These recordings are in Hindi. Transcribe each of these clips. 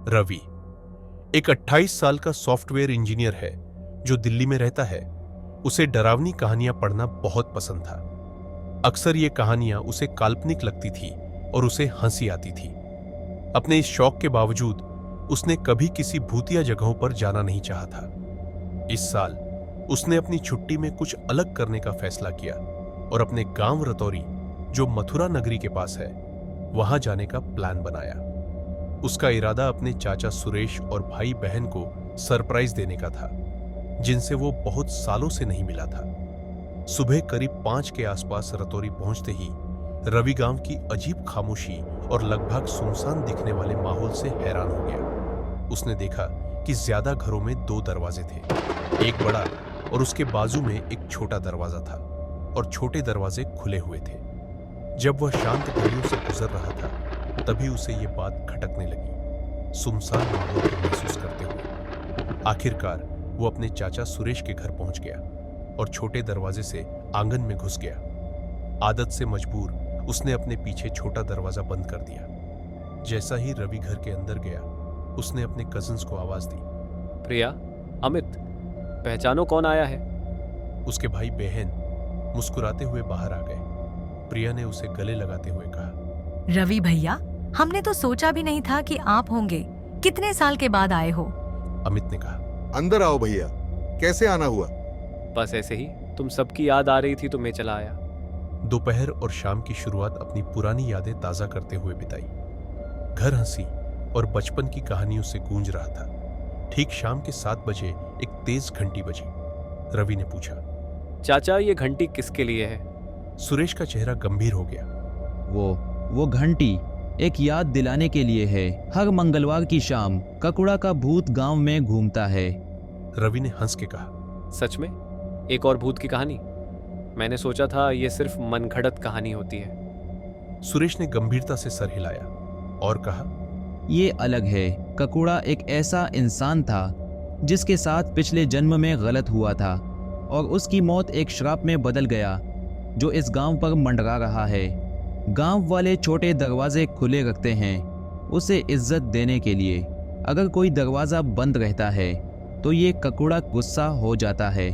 रवि एक 28 साल का सॉफ्टवेयर इंजीनियर है जो दिल्ली में रहता है। उसे डरावनी कहानियां पढ़ना बहुत पसंद था। अक्सर ये कहानियां उसे काल्पनिक लगती थी और उसे हंसी आती थी। अपने इस शौक के बावजूद उसने कभी किसी भूतिया जगहों पर जाना नहीं चाहा था। इस साल उसने अपनी छुट्टी में कुछ अलग करने का फैसला किया और अपने गांव रतौरी, जो मथुरा नगरी के पास है, वहां जाने का प्लान बनाया। उसका इरादा अपने चाचा सुरेश और भाई बहन को सरप्राइज देने का था, जिनसे वो बहुत सालों से नहीं मिला था। सुबह करीब 5 के आसपास रतौरी पहुंचते ही रवि गांव की अजीब खामोशी और लगभग सुनसान दिखने वाले माहौल से हैरान हो गया। उसने देखा कि ज्यादा घरों में 2 दरवाजे थे, एक बड़ा और उसके बाजू में एक छोटा दरवाजा था, और छोटे दरवाजे खुले हुए थे। जब वह शांत गलियों से गुजर रहा था, तभी उसे ये बात खटकने लगी, सुनसान माहौल को महसूस करते हुए। आखिरकार वो अपने चाचा सुरेश के घर पहुंच गया और छोटे दरवाजे से आंगन में घुस गया। आदत से मजबूर उसने अपने पीछे छोटा दरवाजा बंद कर दिया। जैसा ही रवि घर के अंदर गया, उसने अपने कजिन्स को आवाज दी, प्रिया, अमित, पहचानो कौन आया है? उसके भाई बहन मुस्कुराते हुए बाहर आ गए। प्रिया ने उसे गले लगाते हुए कहा, रवि भैया, हमने तो सोचा भी नहीं था कि आप होंगे। कितने साल के बाद आए हो? अमित ने कहा। अंदर आओ भैया, कैसे आना हुआ? बस ऐसे ही, तुम सबकी याद आ रही थी तो मैं चला आया। दोपहर और शाम की शुरुआत अपनी पुरानी यादें ताजा करते हुए बिताई। घर हंसी और बचपन की कहानियों से गूंज रहा था। ठीक शाम के 7 बजे एक तेज घंटी बजी। रवि ने पूछा, चाचा, ये घंटी किसके लिए है? सुरेश का चेहरा गंभीर हो गया। वो घंटी एक याद दिलाने के लिए है। हर मंगलवार की शाम ककुड़ा का भूत गांव में घूमता है। रवि ने हंस के कहा, सच में? एक और भूत की कहानी? मैंने सोचा था ये सिर्फ मनगढ़ंत कहानी होती है। सुरेश ने गंभीरता से सर हिलाया और कहा, ये अलग है। ककुड़ा एक ऐसा इंसान था जिसके साथ पिछले जन्म में गलत हुआ था और उसकी मौत एक श्राप में बदल गया जो इस गांव पर मंडरा रहा है। गांव वाले छोटे दरवाजे खुले रखते हैं उसे इज्जत देने के लिए। अगर कोई दरवाज़ा बंद रहता है तो ये ककुड़ा गुस्सा हो जाता है,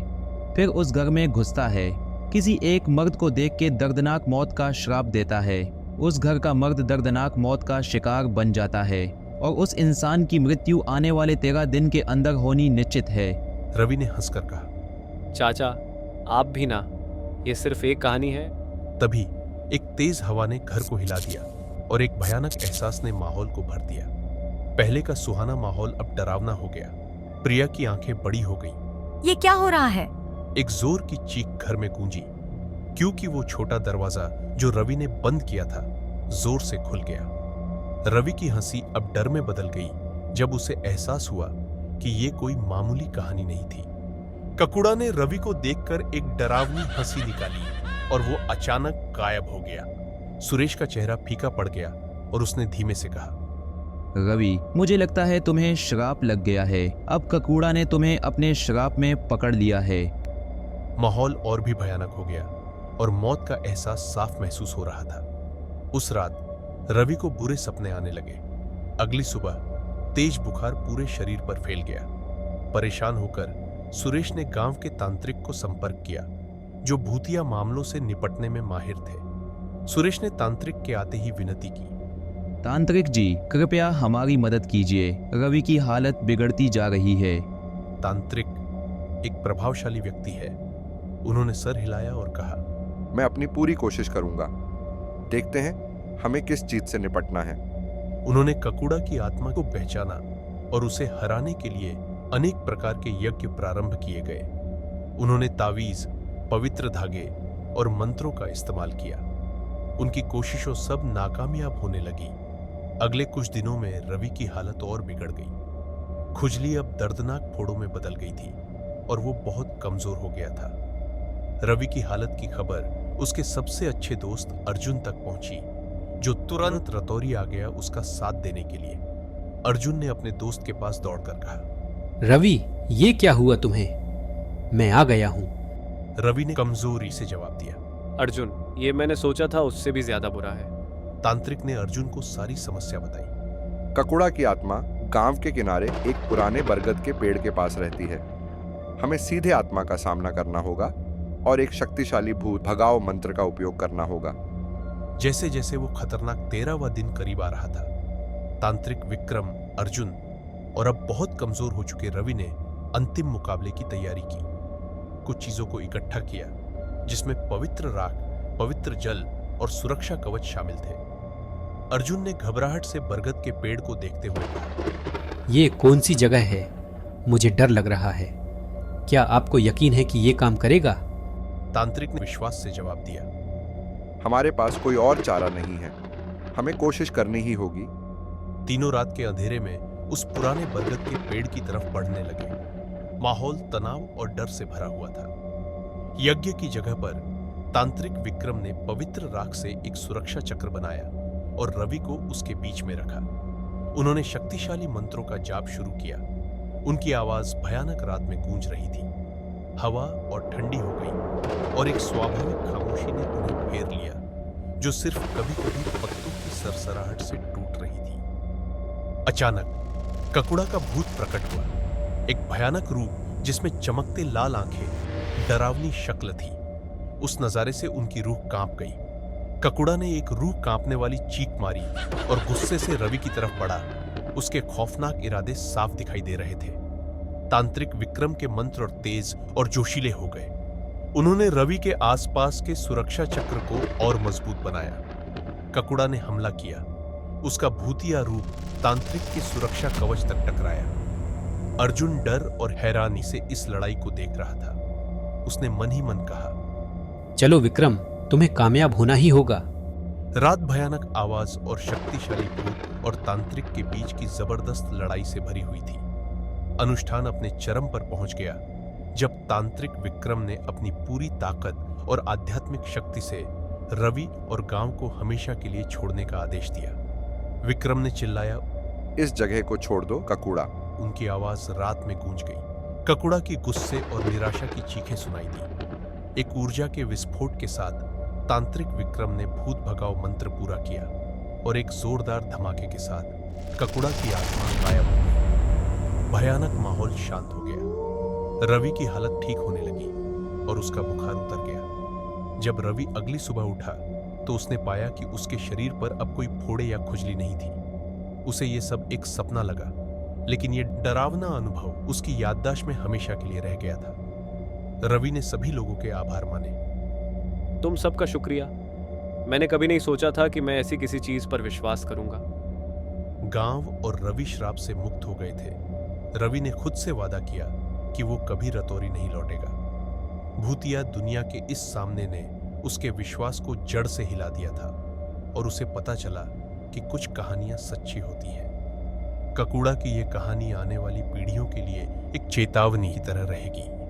फिर उस घर में घुसता है, किसी एक मर्द को देख के दर्दनाक मौत का श्राप देता है। उस घर का मर्द दर्दनाक मौत का शिकार बन जाता है और उस इंसान की मृत्यु आने वाले 13 दिन के अंदर होनी निश्चित है। रवि ने हंसकर कहा। चाचा, आप भी ना, ये सिर्फ एक कहानी है। तभी एक तेज हवा ने घर को हिला दिया और एक भयानक एहसास ने माहौल को भर दिया। पहले का सुहाना माहौल अब डरावना हो गया। प्रिया की आंखें बड़ी हो गईं। ये क्या हो रहा है? एक जोर की चीख घर में गूंजी, क्योंकि वो छोटा दरवाजा जो रवि ने बंद किया था जोर से खुल गया। रवि की हंसी अब डर में बदल गई जब उसे एहसास हुआ कि ये कोई मामूली कहानी नहीं थी। ककुड़ा ने रवि को देखकर एक डरावनी हंसी निकाली और वो अचानक गायब हो गया। सुरेश का चेहरा फीका पड़ गया और उसने धीमे से कहा, रवि, मुझे लगता है तुम्हें श्राप लग गया है। अब ककुड़ा ने तुम्हें अपने श्राप में पकड़ लिया है। माहौल और भी भयानक हो गया और मौत का एहसास साफ महसूस हो रहा था। उस रात रवि को बुरे सपने आने लगे। अगली सुबह तेज बुखार पूरे शरीर पर फैल गया। परेशान होकर सुरेश ने गांव के तांत्रिक को संपर्क किया, जो भूतिया मामलों से निपटने में माहिर थे। सुरेश ने तांत्रिक के आते ही विनती की, तांत्रिक जी, कृपया हमारी मदद कीजिए। रवि की हालत बिगड़ती जा रही है। तांत्रिक एक प्रभावशाली व्यक्ति है। उन्होंने सर हिलाया और कहा, मैं अपनी पूरी कोशिश करूंगा। देखते हैं हमें किस चीज से निपटना है। उन्होंने ककुड़ा की आत्मा को पहचाना और उसे हराने के लिए अनेक प्रकार के यज्ञ प्रारंभ किए गए। उन्होंने तावीज, पवित्र धागे और मंत्रों का इस्तेमाल किया। उनकी कोशिशों सब नाकामयाब होने लगी। अगले कुछ दिनों में रवि की हालत और बिगड़ गई। खुजली अब दर्दनाक फोड़ों में बदल गई थी और वो बहुत कमजोर हो गया था। रवि की हालत की खबर उसके सबसे अच्छे दोस्त अर्जुन तक पहुंची, जो तुरंत रतौरी आ गया उसका साथ देने के लिए। अर्जुन ने अपने दोस्त के पास दौड़कर कहा, रवि, ये क्या हुआ तुम्हें? मैं आ गया हूं। रवि ने कमजोरी से जवाब दिया, अर्जुन, ये मैंने सोचा था उससे भी ज्यादा बुरा है। तांत्रिक ने अर्जुन को सारी समस्या बताई। ककुड़ा की आत्मा गांव के किनारे एक पुराने बरगद के पेड़ के पास रहती है। हमें सीधे आत्मा का सामना करना होगा और एक शक्तिशाली भूत भगाओ मंत्र का उपयोग करना होगा। जैसे जैसे वो खतरनाक 13वां दिन करीब आ रहा था, तांत्रिक विक्रम, अर्जुन और अब बहुत कमजोर हो चुके रवि ने अंतिम मुकाबले की तैयारी की। कुछ चीजों को इकट्ठा किया जिसमें पवित्र राख, पवित्र जल और सुरक्षा कवच शामिल थे। अर्जुन ने घबराहट से बरगद के पेड़ को देखते हुए कहा, ये कौन सी जगह है? मुझे डर लग रहा है। क्या आपको यकीन है कि ये काम करेगा? तांत्रिक ने विश्वास से जवाब दिया। हमारे पास कोई और चारा नहीं है, हमें कोशिश करनी ही होगी। तीनों रात के अंधेरे में उस पुराने बरगद के पेड़ की तरफ बढ़ने लगे। माहौल तनाव और डर से भरा हुआ था। यज्ञ की जगह पर तांत्रिक विक्रम ने पवित्र राख से एक सुरक्षा चक्र बनाया और रवि को उसके बीच में रखा। उन्होंने शक्तिशाली मंत्रों का जाप शुरू किया। उनकी आवाज भयानक रात में गूंज रही थी। हवा और ठंडी हो गई और एक स्वाभाविक खामोशी ने उन्हें घेर लिया, जो सिर्फ कभी-कभी पत्तों की सरसराहट से टूट रही थी। अचानक ककुड़ा का भूत प्रकट हुआ, एक भयानक रूप जिसमें चमकते लाल आंखें, डरावनी शक्ल थी। उस नजारे से उनकी रूह कांप गई। ककुड़ा ने एक रूह कांपने वाली चीख मारी और गुस्से से रवि की तरफ बढ़ा। उसके खौफनाक इरादे साफ दिखाई दे रहे थे। तांत्रिक विक्रम के मंत्र और तेज और जोशीले हो गए। उन्होंने रवि के आसपास के सुरक्षा चक्र को और मजबूत बनाया। ककुड़ा ने हमला किया। उसका भूतिया रूप तांत्रिक के सुरक्षा कवच तक टकराया। अर्जुन डर और हैरानी से इस लड़ाई को देख रहा था। उसने मन ही मन कहा, चलो विक्रम, तुम्हें कामयाब होना ही होगा। रात भयानक आवाज और शक्तिशाली भूत और तांत्रिक के बीच की जबरदस्त लड़ाई से भरी हुई थी। अनुष्ठान अपने चरम पर पहुंच गया जब तांत्रिक विक्रम ने अपनी पूरी ताकत और आध्यात्मिक शक्ति से रवि और गांव को हमेशा के लिए छोड़ने का आदेश दिया। विक्रम ने चिल्लाया, इस जगह को छोड़ दो ककुड़ा। उनकी आवाज रात में गूंज गई। ककुड़ा की गुस्से और निराशा की चीखें सुनाई दी। एक ऊर्जा के विस्फोट के साथ तांत्रिक विक्रम ने भूत भगाओ मंत्र पूरा किया और एक जोरदार धमाके के साथ ककुड़ा की आत्मा गायब हो गई। भयानक माहौल शांत हो गया। रवि की हालत ठीक होने लगी और उसका बुखार उतर गया। जब रवि अगली सुबह उठा तो उसने पाया कि उसके शरीर पर अब कोई फोड़े या खुजली नहीं थी। उसे यह सब एक सपना लगा, लेकिन यह डरावना अनुभव उसकी याददाश्त में हमेशा के लिए रह गया था। रवि ने सभी लोगों के आभार माने। तुम सबका शुक्रिया। मैंने कभी नहीं सोचा था कि मैं ऐसी किसी चीज पर विश्वास करूंगा। गांव और रवि श्राप से मुक्त हो गए थे। रवि ने खुद से वादा किया कि वो कभी रतौरी नहीं लौटेगा। भूतिया दुनिया के इस सामने ने उसके विश्वास को जड़ से हिला दिया था और उसे पता चला कि कुछ कहानियां सच्ची होती हैं। ककुड़ा की ये कहानी आने वाली पीढ़ियों के लिए एक चेतावनी की तरह रहेगी।